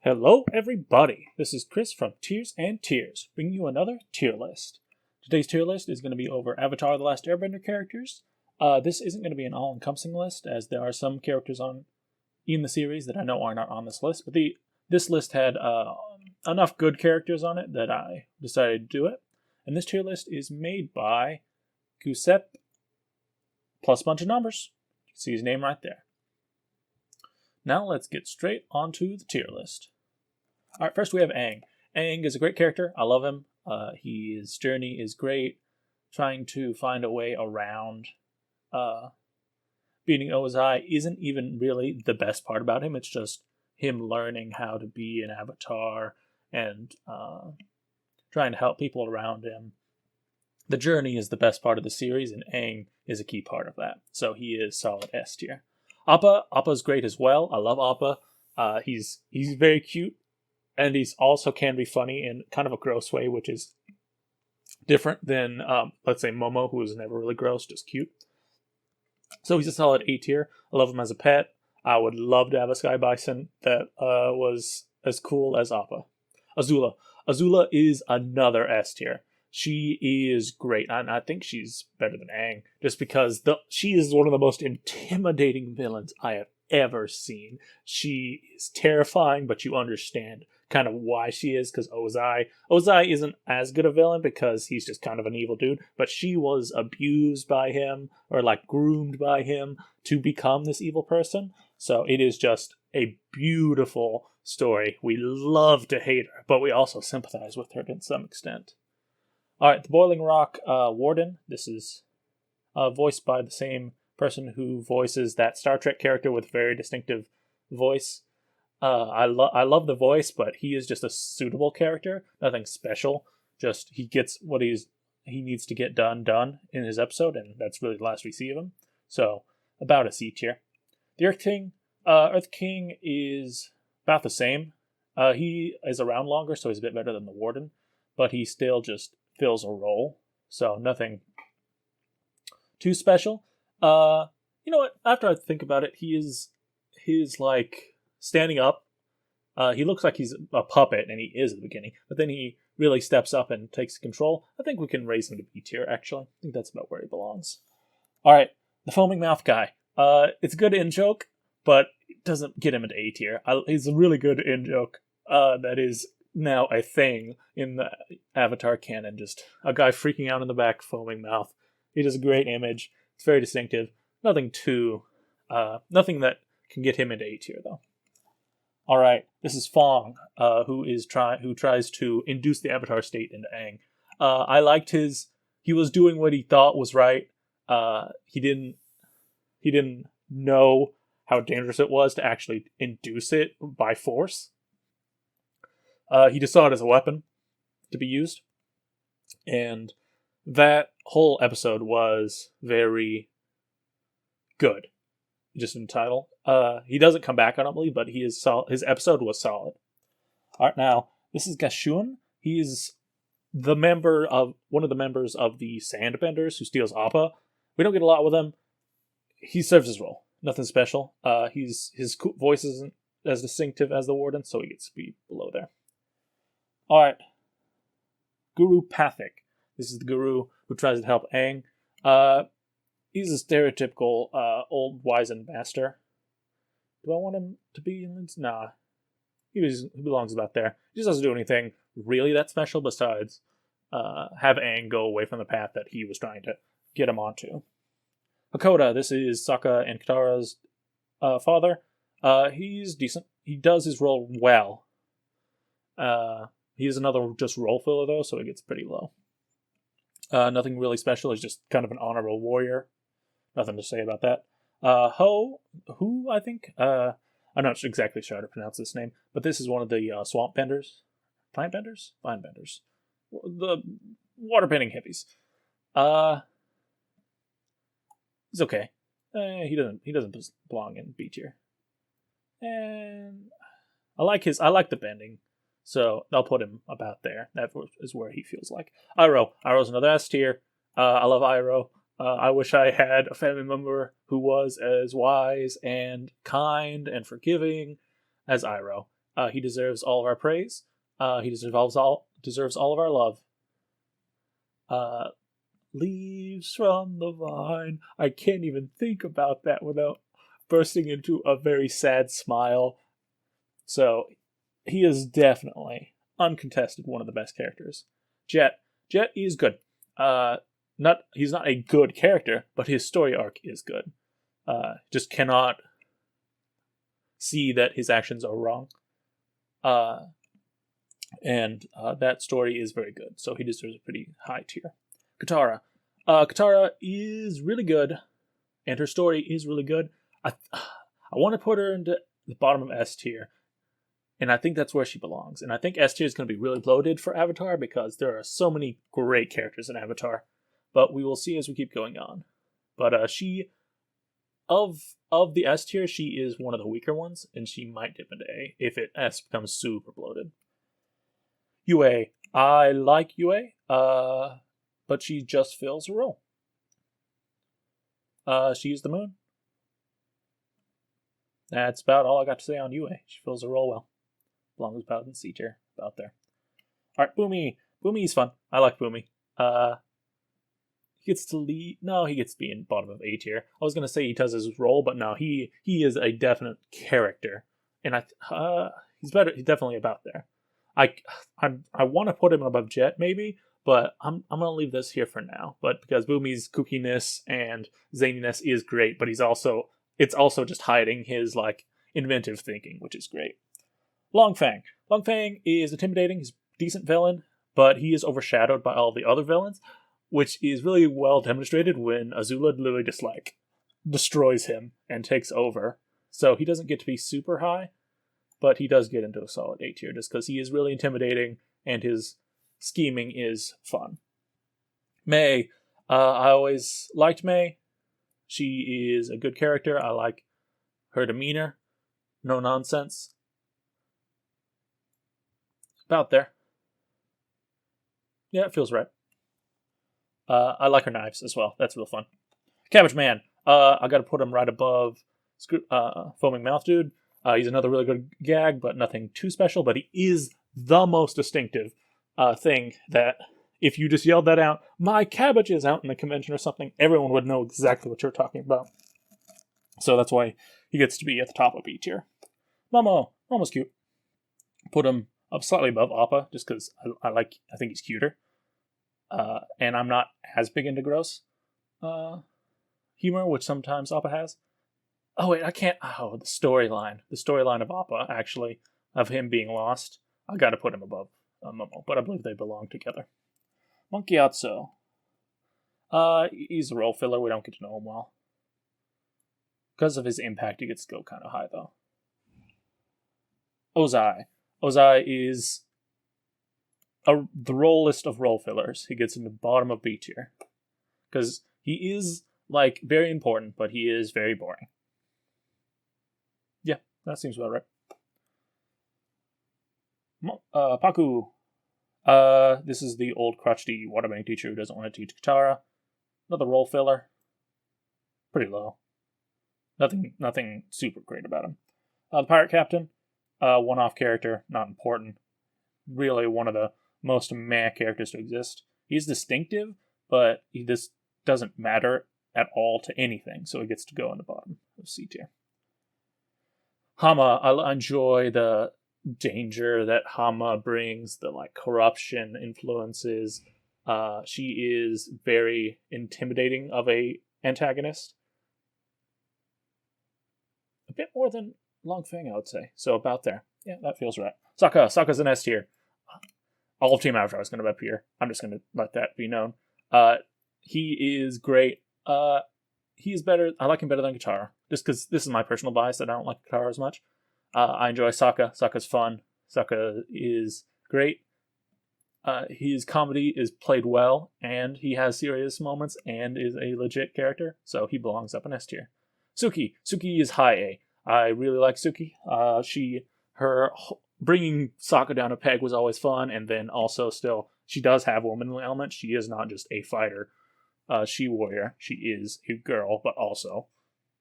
Hello, everybody. This is Chris from Tears and Tears, bringing you another tier list. Today's tier list is going to be over Avatar: The Last Airbender characters. This isn't going to be an all-encompassing list, as there are some characters in the series that I know are not on this list. But this list had enough good characters on it that I decided to do it. And this tier list is made by Giuseppe plus a bunch of numbers. You can see his name right there. Now let's get straight onto the tier list. Alright, first we have Aang. Aang is a great character. I love him. His journey is great. Trying to find a way around beating Ozai isn't even really the best part about him. It's just him learning how to be an avatar and trying to help people around him. The journey is the best part of the series, and Aang is a key part of that. So he is solid S tier. Appa's great as well. I love Appa. He's very cute, and he's also can be funny in kind of a gross way, which is different than, let's say, Momo, who is never really gross, just cute. So he's a solid A tier. I love him as a pet. I would love to have a Sky Bison that was as cool as Appa. Azula. Azula is another S tier. She is great, and I think she's better than Aang, just because she is one of the most intimidating villains I have ever seen. She is terrifying, but you understand kind of why she is, because Ozai isn't as good a villain because he's just kind of an evil dude, but she was abused by him, or like groomed by him to become this evil person. So it is just a beautiful story. We love to hate her, but we also sympathize with her to some extent. Alright, the Boiling Rock Warden. This is voiced by the same person who voices that Star Trek character with very distinctive voice. I love the voice, but he is just a suitable character. Nothing special. Just he gets what he needs to get done in his episode, and that's really the last we see of him. So, about a C tier. The Earth King. Earth King is about the same. He is around longer, so he's a bit better than the Warden, but he still just fills a role, so nothing too special. You know what? After I think about it, he's like standing up. He looks like he's a puppet, and he is at the beginning, but then he really steps up and takes control. I think we can raise him to B tier, actually. I think that's about where he belongs. Alright, the Foaming Mouth guy. It's a good in-joke, but it doesn't get him into A tier. He's a really good in-joke that is now a thing in the Avatar canon. Just a guy freaking out in the back, foaming mouth. He does a great image. It's very distinctive. Nothing that can get him into A tier though. All right, this is Fong, who tries to induce the Avatar state into Aang. I liked he was doing what he thought was right. He didn't know how dangerous it was to actually induce it by force. He just saw it as a weapon to be used. And that whole episode was very good. Just in the title. He doesn't come back, I don't believe, but his episode was solid. Alright, now, this is Gashun. He's one of the members of the Sandbenders who steals Appa. We don't get a lot with him. He serves his role. Nothing special. His voice isn't as distinctive as the Warden, so he gets to be below there. Alright. Guru Pathik. This is the guru who tries to help Aang. He's a stereotypical old wizened master. Do I want him to be in Linz? Nah. He belongs about there. He just doesn't do anything really that special besides have Aang go away from the path that he was trying to get him onto. Hakoda. This is Sokka and Katara's father. He's decent. He does his role well. He is another just role filler, though, so it gets pretty low. Nothing really special. He's just kind of an honorable warrior. Nothing to say about that. Who, I think? I'm not exactly sure how to pronounce this name, but this is one of the swamp benders. Plant benders? Vine benders. The water bending hippies. He's okay. He doesn't belong in B tier. And I like the bending. So I'll put him about there. That is where he feels like. Iroh's another S tier. I love Iroh. I wish I had a family member who was as wise and kind and forgiving as Iroh. He deserves all of our praise. He deserves all of our love. Leaves from the vine. I can't even think about that without bursting into a very sad smile. So he is definitely, uncontested, one of the best characters. Jet is good. He's not a good character, but his story arc is good. Just cannot see that his actions are wrong. And that story is very good, so he deserves a pretty high tier. Katara is really good, and her story is really good. I want to put her into the bottom of S tier, and I think that's where she belongs. And I think S tier is going to be really bloated for Avatar because there are so many great characters in Avatar, but we will see as we keep going on. But she, of the S tier, she is one of the weaker ones, and she might dip into A if S becomes super bloated. Yue, I like Yue, but she just fills a role. She's the moon. That's about all I got to say on Yue. She fills a role well. Belongs about in C tier, about there. Alright, Boomy. Boomy's fun. I like Boomy. He gets to lead. No, he gets to be in bottom of A tier. I was gonna say he does his role, but no, he is a definite character, and he's better. He's definitely about there. I want to put him above Jet maybe, but I'm gonna leave this here for now. But because Boomy's kookiness and zaniness is great, but it's also just hiding his like inventive thinking, which is great. Long Fang is intimidating. He's a decent villain, but he is overshadowed by all the other villains, which is really well demonstrated when Azula literally just like destroys him and takes over. So he doesn't get to be super high, but he does get into a solid A tier just because he is really intimidating and his scheming is fun. Mei, I always liked Mei. She is a good character. I like her demeanor. No nonsense. About there. Yeah, it feels right. I like her knives as well. That's real fun. Cabbage Man. I gotta put him right above Foaming Mouth Dude. He's another really good gag, but nothing too special. But he is the most distinctive thing that if you just yelled that out, my cabbage is out in a convention or something, everyone would know exactly what you're talking about. So that's why he gets to be at the top of B tier. Momo's cute. Put him up slightly above Appa, just because I think he's cuter. And I'm not as big into gross humor, which sometimes Appa has. Oh wait, I can't. Oh, the storyline of Appa, actually, of him being lost. I got to put him above Momo, but I believe they belong together. Monkey Atsu. He's a role filler. We don't get to know him well. Because of his impact, he gets to go kind of high though. Ozai is the role list of role fillers. He gets in the bottom of B tier because he is like very important, but he is very boring. Yeah, that seems about right. Paku. This is the old crotchety waterbending teacher who doesn't want to teach Katara. Another role filler. Pretty low. Nothing super great about him. The pirate captain. One-off character, not important. Really one of the most meh characters to exist. He's distinctive, but he just doesn't matter at all to anything, so he gets to go in the bottom of C tier. Hama, I enjoy the danger that Hama brings, the like corruption influences. She is very intimidating of a antagonist. A bit more than Long Fang, I would say. So about there. Yeah, that feels right. Sokka's an S tier. All of Team Avatar is going to be up here. I'm just going to let that be known. He is great. He's better. I like him better than Katara. Just because this is my personal bias that I don't like Katara as much. I enjoy Sokka. Sokka's fun. Sokka is great. His comedy is played well, and he has serious moments, and is a legit character, so he belongs up in S tier. Suki is high A. I really like Suki. Her bringing Sokka down a peg was always fun, and then also still she does have womanly elements. She is not just a fighter, she warrior. She is a girl, but also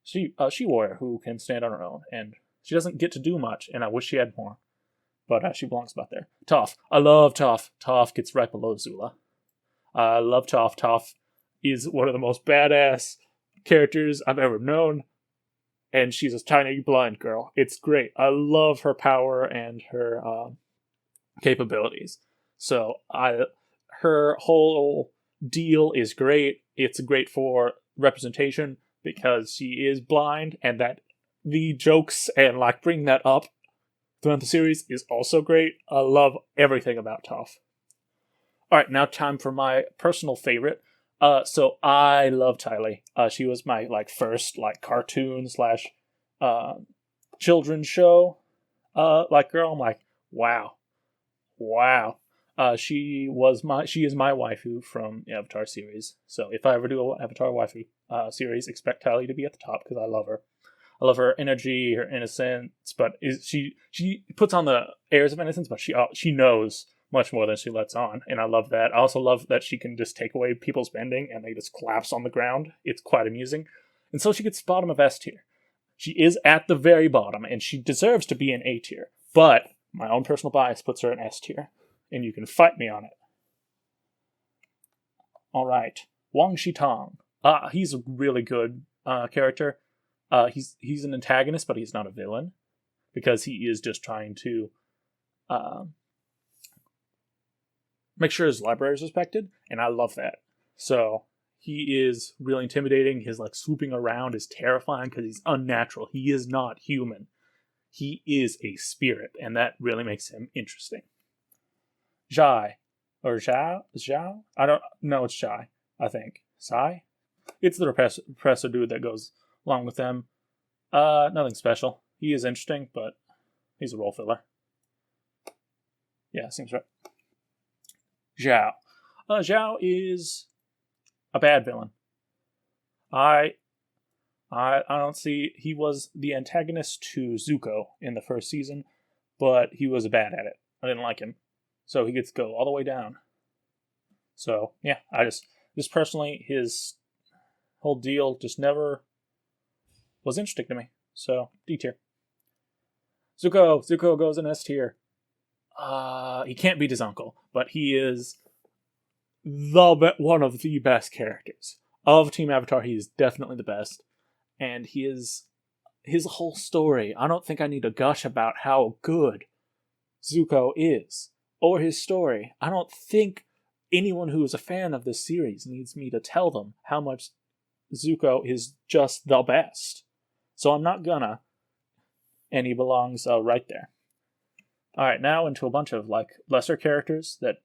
she warrior who can stand on her own, and she doesn't get to do much. And I wish she had more. but she belongs about there. Toph. I love Toph. Toph gets right below Zula. I love Toph. Toph is one of the most badass characters I've ever known. And she's a tiny blind girl. It's great. I love her power and her capabilities. So her whole deal is great. It's great for representation because she is blind, and that the jokes and like bringing that up throughout the series is also great. I love everything about Toph. All right, now time for my personal favorite. So I love Tylee. She was my like first like cartoon slash children's show like girl. I'm like, wow. She is my waifu from the Avatar series. So if I ever do an Avatar waifu series, expect Tylee to be at the top because I love her. I love her energy, her innocence, but she puts on the airs of innocence, but she knows much more than she lets on, and I love that. I also love that she can just take away people's bending and they just collapse on the ground. It's quite amusing. And so she gets bottom of S tier. She is at the very bottom, and she deserves to be in A tier. But my own personal bias puts her in S tier, and you can fight me on it. All right, Wang Shitong. He's a really good character. He's an antagonist, but he's not a villain because he is just trying to make sure his library is respected, and I love that. So he is really intimidating. His like swooping around is terrifying because he's unnatural. He is not human. He is a spirit, and that really makes him interesting. Zhai, or Zhao? I don't know. It's Zhai, I think. Sai? It's the repressor dude that goes along with them. Nothing special. He is interesting, but he's a role filler. Yeah, seems right. Zhao. Zhao is a bad villain. I don't see. He was the antagonist to Zuko in the first season, but he was bad at it. I didn't like him, so he gets to go all the way down. So yeah, I just personally, his whole deal just never was interesting to me. So D tier. Zuko goes in S tier. He can't beat his uncle, but he is one of the best characters of Team Avatar. He is definitely the best, and his whole story. I don't think I need to gush about how good Zuko is or his story. I don't think anyone who is a fan of this series needs me to tell them how much Zuko is just the best. So I'm not gonna, and he belongs right there. All right, now into a bunch of like lesser characters that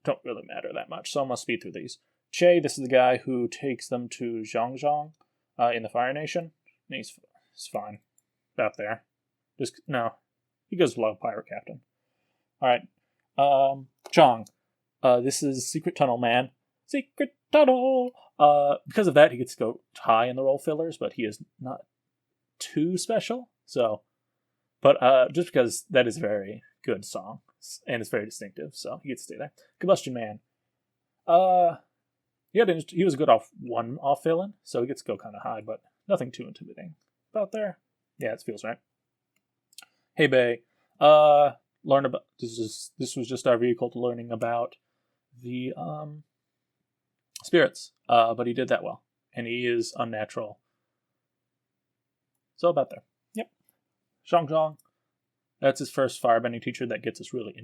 don't really matter that much, so I'm gonna speed through these. Che, this is the guy who takes them to Zhangzhang in the Fire Nation. He's fine out there. He goes below Pirate Captain. All right, Chong. This is Secret Tunnel Man. Secret Tunnel. Because of that, he gets to go high in the role fillers, but he is not too special. So, but just because that is a very good song and it's very distinctive, so he gets to stay there. Combustion Man. He was a good off villain, so he gets to go kind of high, but nothing too intimidating. About there, yeah, it feels right. Hey Bay. Learn about this was just our vehicle to learning about the spirits, but he did that well, and he is unnatural. So about there. Yep. Zhangzhang. That's his first firebending teacher that gets us really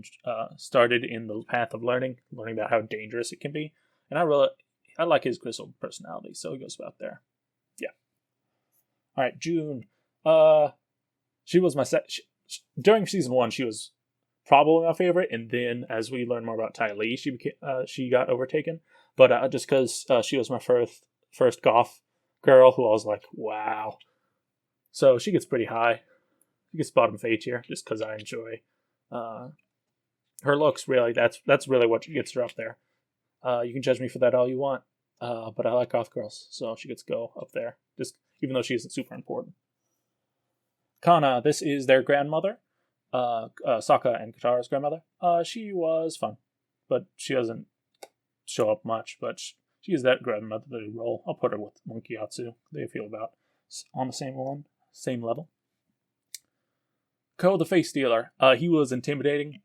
started in the path of learning about how dangerous it can be, and I like his crystal personality, so he goes about there. Yeah. All right, June. She was my during season 1. She was probably my favorite, and then as we learn more about Tylee, she got overtaken. But just because she was my first goth girl, who I was like, wow. So she gets pretty high. She gets bottom of A tier just because I enjoy her looks. Really, that's really what gets her up there. You can judge me for that all you want, but I like goth girls, so she gets to go up there. Just even though she isn't super important. Kana, this is their grandmother. Sokka and Katara's grandmother. She was fun, but she doesn't show up much. But she is that grandmotherly role. I'll put her with Monkey Yatsu. They feel about on the same level. Ko the Face Stealer. He was intimidating,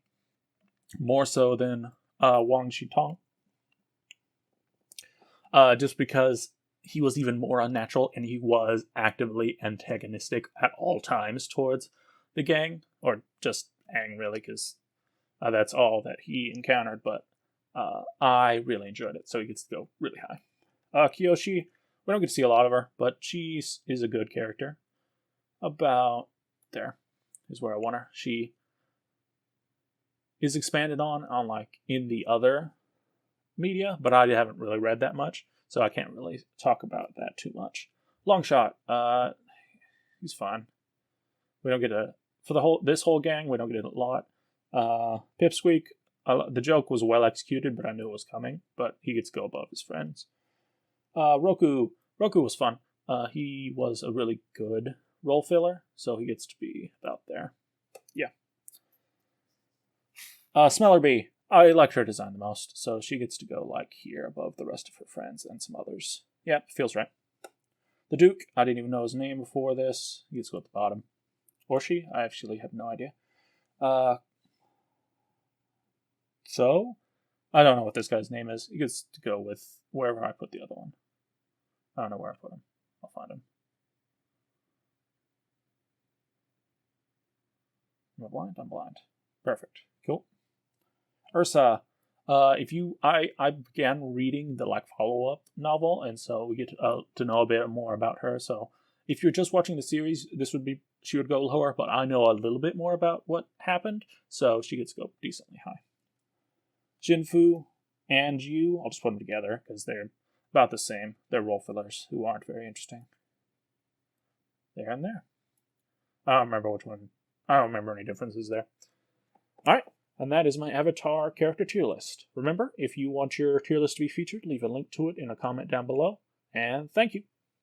more so than Wang Shitong. Just because he was even more unnatural and he was actively antagonistic at all times towards the gang, or just Aang, really, because that's all that he encountered. But I really enjoyed it, so he gets to go really high. Kyoshi, we don't get to see a lot of her, but she is a good character. About there is where I want her. She is expanded on like in the other media, but I haven't really read that much, so I can't really talk about that too much. Longshot, he's fine. We don't get this whole gang. We don't get a lot. Pipsqueak, the joke was well executed, but I knew it was coming. But he gets to go above his friends. Roku was fun. He was a really good role filler, so he gets to be about there. Yeah. Smellerbee, I liked her design the most, so she gets to go like here above the rest of her friends and some others. Yeah, feels right. The Duke, I didn't even know his name before this. He gets to go at the bottom. Or she, I actually have no idea. So, I don't know what this guy's name is. He gets to go with wherever I put the other one. I don't know where I put him. I'll find him. Am I blind? I'm blind. Perfect. Cool. Ursa, I began reading the like follow-up novel, and so we get to know a bit more about her. So if you're just watching the series, she would go lower, but I know a little bit more about what happened, so she gets to go decently high. Jinfu and Yu, I'll just put them together because they're about the same. They're role fillers who aren't very interesting. There and there. I don't remember which one. I don't remember any differences there. All right. And that is my Avatar character tier list. Remember, if you want your tier list to be featured, leave a link to it in a comment down below. And thank you.